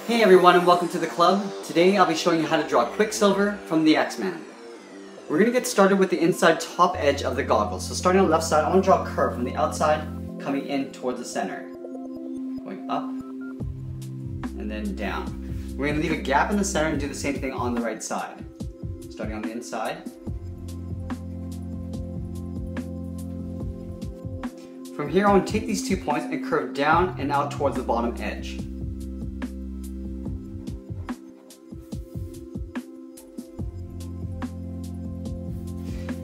Hey everyone and welcome to the club. Today I'll be showing you how to draw Quicksilver from the Xmen. We're going to get started with the inside top edge of the goggles. So starting on the left side, I want to draw a curve from the outside coming in towards the center. Going up and then down. We're going to leave a gap in the center and do the same thing on the right side. Starting on the inside. From here I want to take these 2 points and curve down and out towards the bottom edge.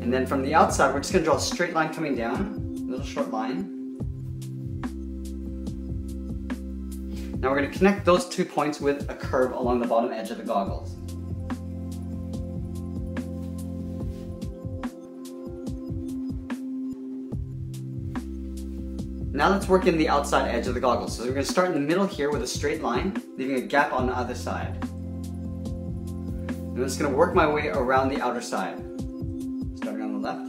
And then from the outside, we're just going to draw a straight line coming down, a little short line. Now we're going to connect those 2 points with a curve along the bottom edge of the goggles. Now let's work in the outside edge of the goggles. So we're going to start in the middle here with a straight line, leaving a gap on the other side. And I'm just going to work my way around the outer side. Starting on the left.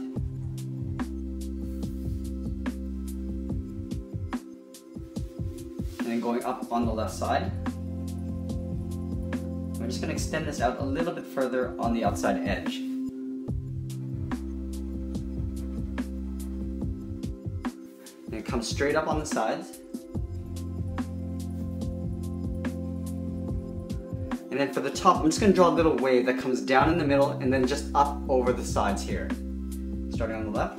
And then going up on the left side. We're just going to extend this out a little bit further on the outside edge. And come straight up on the sides. And then for the top, I'm just going to draw a little wave that comes down in the middle and then just up over the sides here. Starting on the left.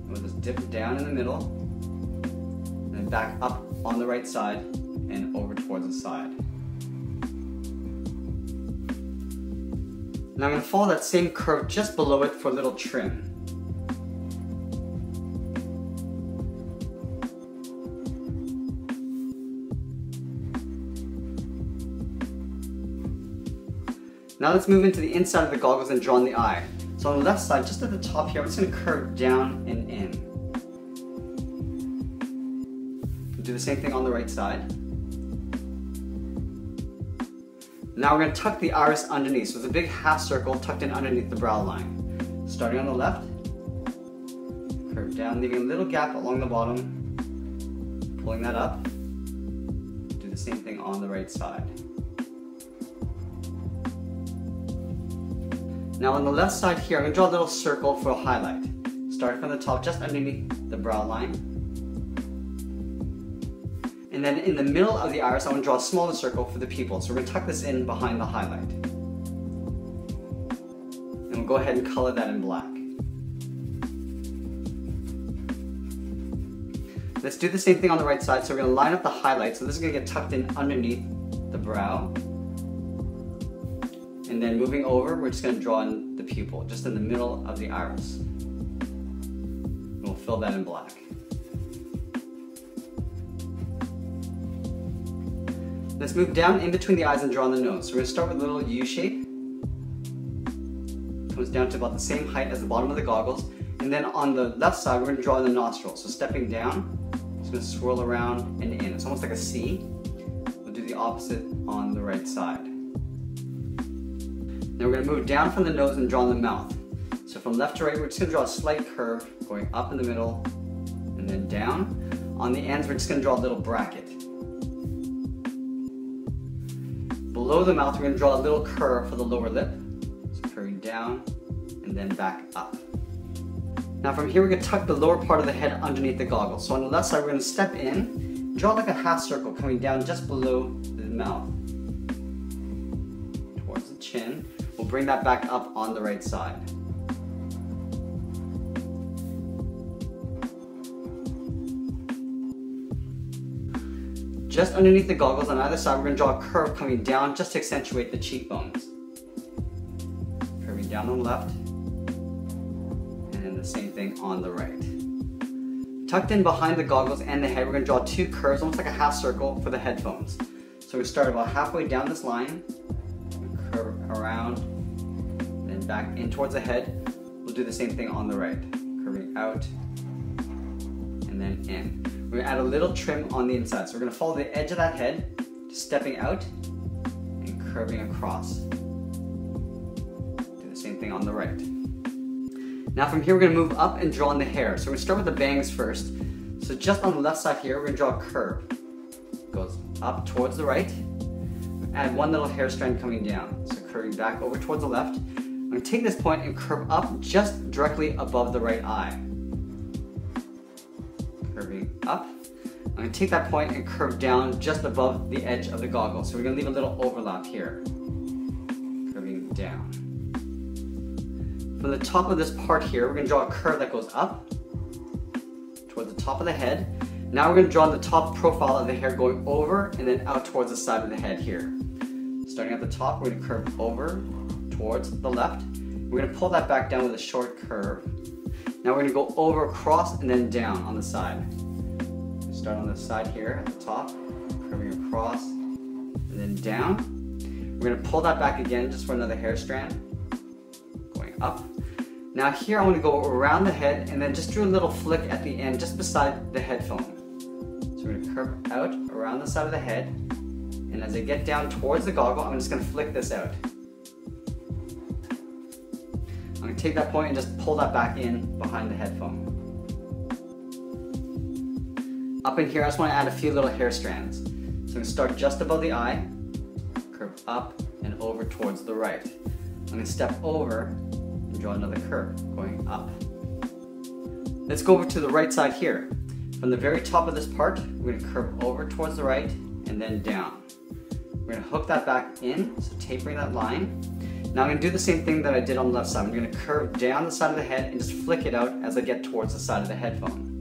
We'll just dip down in the middle and then back up on the right side and over towards the side. Now I'm going to follow that same curve just below it for a little trim. Now let's move into the inside of the goggles and draw in the eye. So on the left side, just at the top here, I'm just going to curve down and in. We'll do the same thing on the right side. Now we're going to tuck the iris underneath. So it's a big half circle tucked in underneath the brow line. Starting on the left, curve down, leaving a little gap along the bottom, pulling that up. Do the same thing on the right side. Now on the left side here, I'm going to draw a little circle for a highlight. Starting from the top, just underneath the brow line. And then in the middle of the iris, I'm going to draw a smaller circle for the pupil. So we're going to tuck this in behind the highlight. And we'll go ahead and color that in black. Let's do the same thing on the right side. So we're going to line up the highlight. So this is going to get tucked in underneath the brow. And then moving over, we're just going to draw in the pupil, just in the middle of the iris. And we'll fill that in black. Let's move down in between the eyes and draw on the nose. So we're going to start with a little U shape. Comes down to about the same height as the bottom of the goggles. And then on the left side, we're going to draw in the nostril. So stepping down, it's going to swirl around and in. It's almost like a C. We'll do the opposite on the right side. Now we're going to move down from the nose and draw in the mouth. So from left to right, we're just going to draw a slight curve going up in the middle and then down. On the ends, we're just going to draw a little bracket. Below the mouth, we're going to draw a little curve for the lower lip. So curving down and then back up. Now from here, we're going to tuck the lower part of the head underneath the goggles. So on the left side, we're going to step in, draw like a half circle coming down just below the mouth. Towards the chin. We'll bring that back up on the right side. Just underneath the goggles on either side, we're going to draw a curve coming down just to accentuate the cheekbones. Curving down on the left, and then the same thing on the right. Tucked in behind the goggles and the head, we're going to draw 2 curves, almost like a half circle for the headphones. So we start about halfway down this line, curve around, and back in towards the head. We'll do the same thing on the right, curving out, and then in. We're going to add a little trim on the inside. So we're going to follow the edge of that head, just stepping out and curving across. Do the same thing on the right. Now from here we're going to move up and draw in the hair. So we're going to start with the bangs first. So just on the left side here, we're going to draw a curve. goes up towards the right. Add one little hair strand coming down. So curving back over towards the left. I'm going to take this point and curve up just directly above the right eye. Curving up. I'm going to take that point and curve down just above the edge of the goggle. So we're going to leave a little overlap here. Curving down. From the top of this part here, we're going to draw a curve that goes up towards the top of the head. Now we're going to draw the top profile of the hair going over and then out towards the side of the head here. Starting at the top, we're going to curve over towards the left. We're going to pull that back down with a short curve. Now we're going to go over, across, and then down on the side. Start on the side here at the top, curving across, and then down. We're going to pull that back again just for another hair strand. Going up. Now here I want to go around the head and then just do a little flick at the end just beside the headphone. So we're going to curve out around the side of the head, and as I get down towards the goggle, I'm just going to flick this out. I'm going to take that point and just pull that back in behind the headphone. Up in here, I just want to add a few little hair strands. So I'm going to start just above the eye, curve up and over towards the right. I'm going to step over and draw another curve going up. Let's go over to the right side here. From the very top of this part, we're going to curve over towards the right and then down. We're going to hook that back in, so tapering that line. Now I'm going to do the same thing that I did on the left side. I'm going to curve down the side of the head and just flick it out as I get towards the side of the headphone.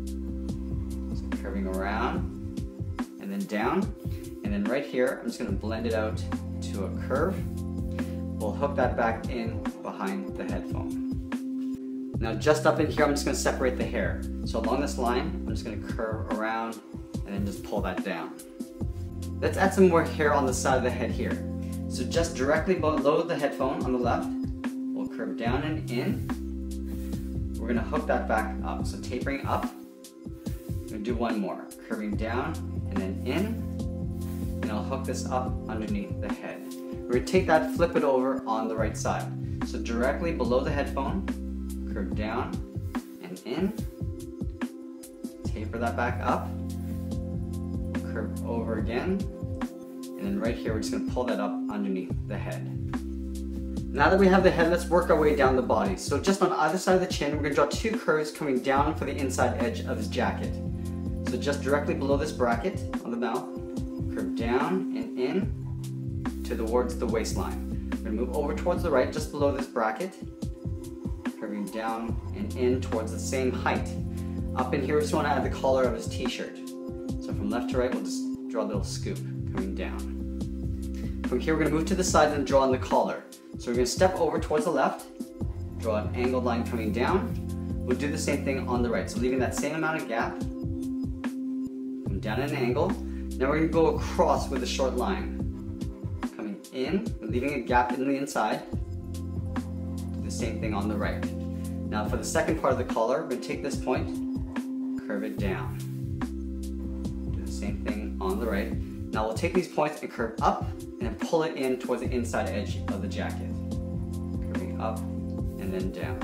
So curving around and then down. And then right here, I'm just going to blend it out to a curve. We'll hook that back in behind the headphone. Now just up in here, I'm just going to separate the hair. So along this line, I'm just going to curve around and then just pull that down. Let's add some more hair on the side of the head here. So just directly below the headphone on the left, we'll curve down and in. We're going to hook that back up. So tapering up. I'm going to do one more. Curving down and then in. And I'll hook this up underneath the head. We're going to take that, flip it over on the right side. So directly below the headphone, curve down and in. Taper that back up. Curve over again. And then right here, we're just going to pull that up underneath the head. Now that we have the head, let's work our way down the body. So just on either side of the chin, we're going to draw two curves coming down for the inside edge of his jacket. So just directly below this bracket on the mouth, curve down and in towards the waistline. We're going to move over towards the right, just below this bracket, curving down and in towards the same height. Up in here, we just want to add the collar of his t-shirt. So from left to right, we'll just draw a little scoop coming down. From here, we're going to move to the side and draw on the collar. So we're going to step over towards the left, draw an angled line coming down. We'll do the same thing on the right. So leaving that same amount of gap, come down at an angle. Now we're going to go across with a short line. Coming in, leaving a gap in the inside. Do the same thing on the right. Now for the second part of the collar, we're going to take this point, curve it down. Do the same thing on the right. Now we'll take these points and curve up and then pull it in towards the inside edge of the jacket. Curving up and then down.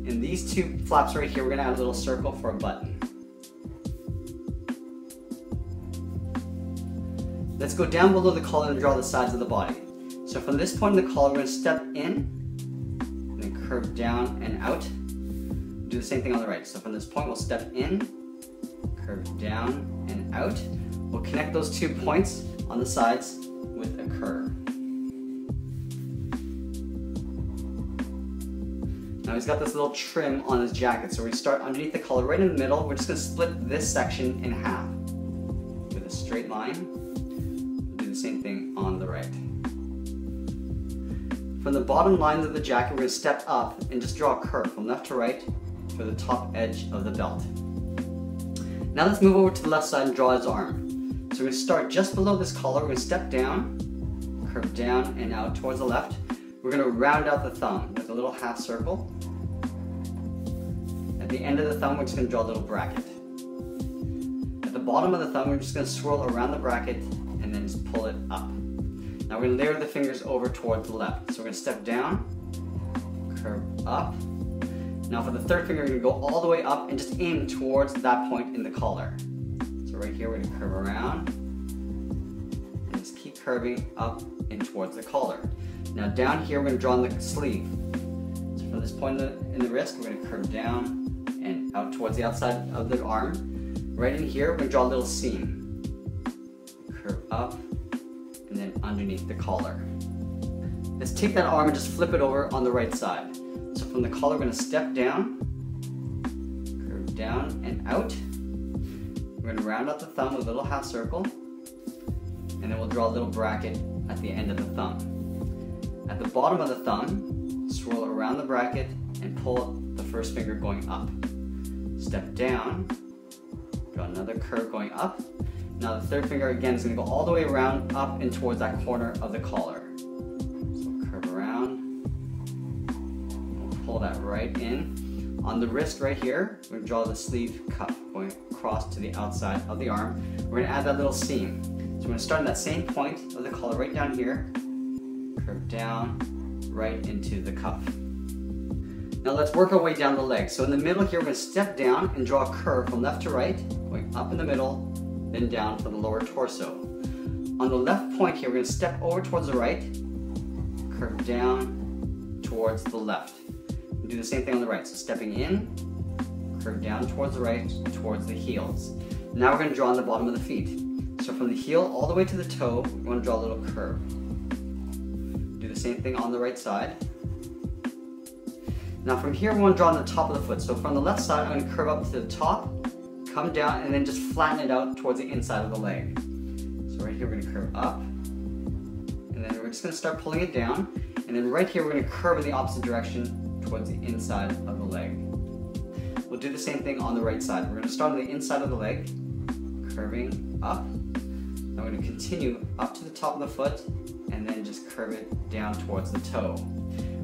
In these two flaps right here, we're going to add a little circle for a button. Let's go down below the collar and draw the sides of the body. So from this point in the collar, we're going to step in and then curve down and out. Do the same thing on the right. So from this point, we'll step in, curve down and out. We'll connect those 2 points on the sides with a curve. Now he's got this little trim on his jacket, so we're going to start underneath the collar right in the middle. We're just going to split this section in half with a straight line. We'll do the same thing on the right. From the bottom lines of the jacket, we're going to step up and just draw a curve from left to right for the top edge of the belt. Now let's move over to the left side and draw his arm. So we're going to start just below this collar. We're going to step down, curve down and out towards the left. We're going to round out the thumb with a little half circle. At the end of the thumb, we're just going to draw a little bracket. At the bottom of the thumb, we're just going to swirl around the bracket and then just pull it up. Now we're going to layer the fingers over towards the left. So we're going to step down, curve up. Now for the third finger, we're going to go all the way up and just aim towards that point in the collar. So right here, we're going to curve around and just keep curving up and towards the collar. Now down here, we're going to draw on the sleeve. So from this point in the wrist, we're going to curve down and out towards the outside of the arm. Right in here, we're going to draw a little seam. Curve up and then underneath the collar. Let's take that arm and just flip it over on the right side. So from the collar, we're going to step down, curve down and out. We're going to round out the thumb with a little half circle, and then we'll draw a little bracket at the end of the thumb. At the bottom of the thumb, swirl around the bracket and pull the first finger going up. Step down, draw another curve going up. Now the third finger again is going to go all the way around, up and towards that corner of the collar. Pull that right in. On the wrist right here, we're going to draw the sleeve cuff going across to the outside of the arm. We're going to add that little seam. So we're going to start in that same point of the collar right down here, curve down right into the cuff. Now let's work our way down the leg. So in the middle here, we're going to step down and draw a curve from left to right, going up in the middle, then down for the lower torso. On the left point here, we're going to step over towards the right, curve down towards the left. Do the same thing on the right. So stepping in, curve down towards the right, towards the heels. Now we're going to draw on the bottom of the feet. So from the heel all the way to the toe, we want to draw a little curve. Do the same thing on the right side. Now from here, we want to draw on the top of the foot. So from the left side, I'm going to curve up to the top, come down, and then just flatten it out towards the inside of the leg. So right here, we're going to curve up, and then we're just going to start pulling it down. And then right here, we're going to curve in the opposite direction towards the inside of the leg. We'll do the same thing on the right side. We're going to start on the inside of the leg, curving up. Now we're going to continue up to the top of the foot and then just curve it down towards the toe.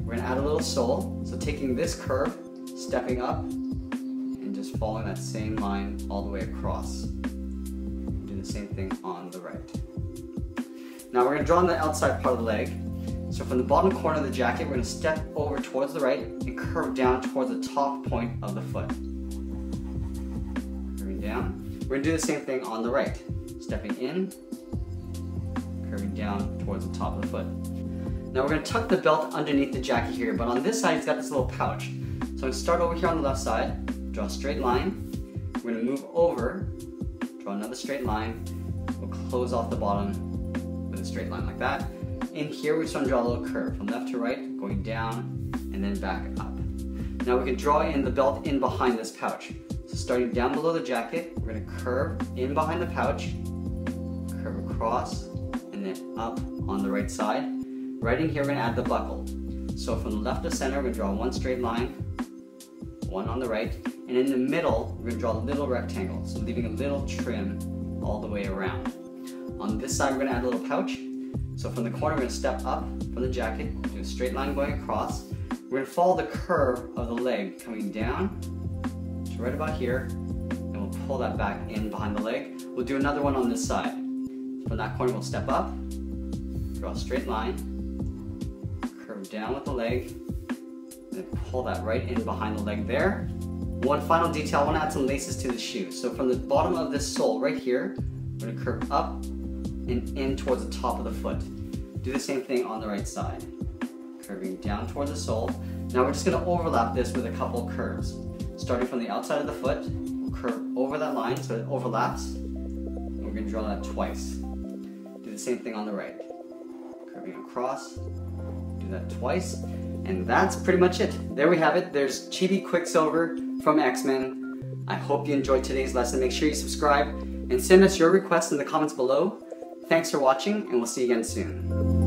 We're going to add a little sole. So taking this curve, stepping up, and just following that same line all the way across. Do the same thing on the right. Now we're going to draw on the outside part of the leg. So from the bottom corner of the jacket, we're going to step over towards the right and curve down towards the top point of the foot. Curving down. We're going to do the same thing on the right. Stepping in, curving down towards the top of the foot. Now we're going to tuck the belt underneath the jacket here, but on this side it's got this little pouch. So I'm going to start over here on the left side, draw a straight line. We're going to move over, draw another straight line. We'll close off the bottom with a straight line like that. In here, we just want to draw a little curve from left to right, going down, and then back up. Now we can draw in the belt in behind this pouch. So starting down below the jacket, we're going to curve in behind the pouch, curve across, and then up on the right side. Right in here, we're going to add the buckle. So from the left to center, we're going to draw one straight line, one on the right, and in the middle, we're going to draw a little rectangle, so leaving a little trim all the way around. On this side, we're going to add a little pouch. So from the corner, we're going to step up from the jacket, do a straight line going across. We're going to follow the curve of the leg coming down to right about here, and we'll pull that back in behind the leg. We'll do another one on this side. From that corner, we'll step up, draw a straight line, curve down with the leg, and then pull that right in behind the leg there. One final detail, I want to add some laces to the shoe. So from the bottom of this sole right here, we're going to curve up and in towards the top of the foot. Do the same thing on the right side. Curving down towards the sole. Now we're just going to overlap this with a couple curves. Starting from the outside of the foot, we'll curve over that line so it overlaps. And we're going to draw that twice. Do the same thing on the right. Curving across, do that twice. And that's pretty much it. There we have it. There's Chibi Quicksilver from Xmen. I hope you enjoyed today's lesson. Make sure you subscribe and send us your requests in the comments below. Thanks for watching, and we'll see you again soon.